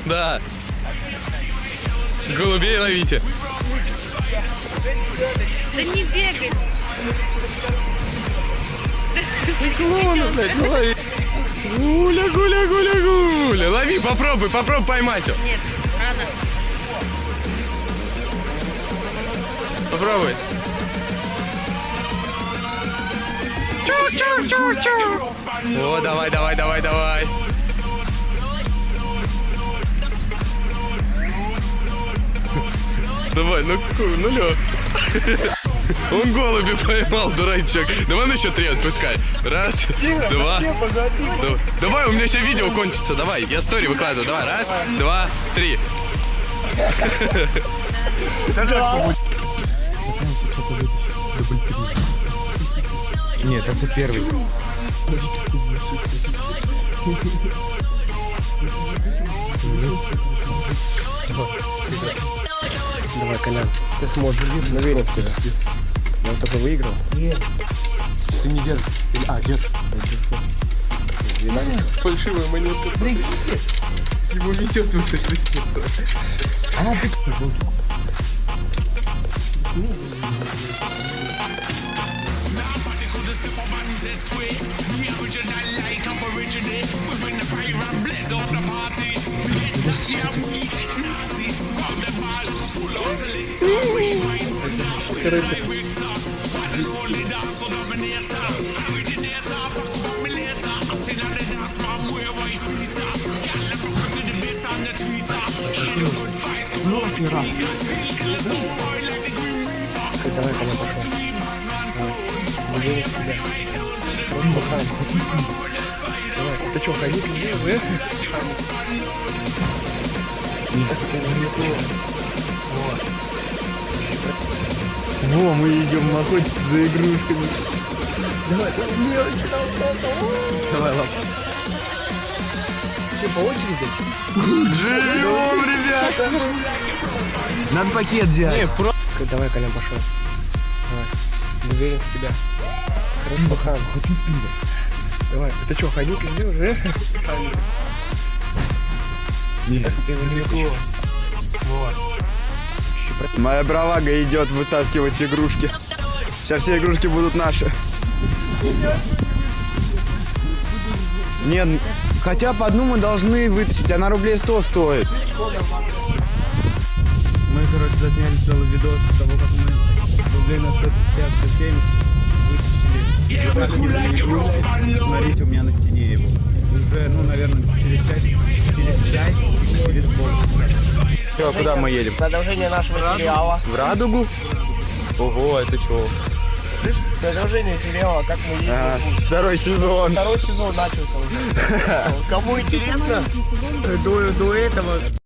Да. Голубей ловите. Да не бегай. Циклона, блядь, ну лови. Гуля, гуля, гуля, гуля. Лови, попробуй поймать его. Нет, рано. Попробуй. О, давай. Давай, ну лёг. Он голуби поймал, дурачок. Давай он еще 3 отпускай. Раз, два. Давай, у меня сейчас видео кончится. Давай, я стори выкладываю. Давай, раз, два, 3. Нет, это первый. Давай, Колян, ты сможешь, уверен в тебя. Я вот только выиграл. Нет. Ты не держишь. Держишь. Фальшивая монетка. Его несет в этой жизни. Короче. Не раз. Давай, Коля, пошел. Уверен в тебя. Вот, пацан. Давай, ты что, ходить где уже? Во, мы идем охотиться за игрушками. Давай, мелочь там. Давай, лап. Что, по очереди? Живем, ребята! Надо пакет взять. Давай, Колян, пошел. Давай. Уверен в тебя. Хороший пацан. Хочу пиво. Давай. Ты что, ходил где уже? Нет. Моя бравага идет вытаскивать игрушки. Сейчас все игрушки будут наши. Нет, хотя по одну мы должны вытащить, она рублей 100 стоит. Мы, короче, засняли целый видос того, как мы рублей на 150-170 вытащили. Смотрите, у меня на стене его. Уже, наверное, через час, через полчаса. Все, куда мы едем? Продолжение нашего сериала. В Радугу? Ого, это что? Продолжение сериала, как мы едем. Второй сезон. Второй сезон начался уже. Кому интересно, до этого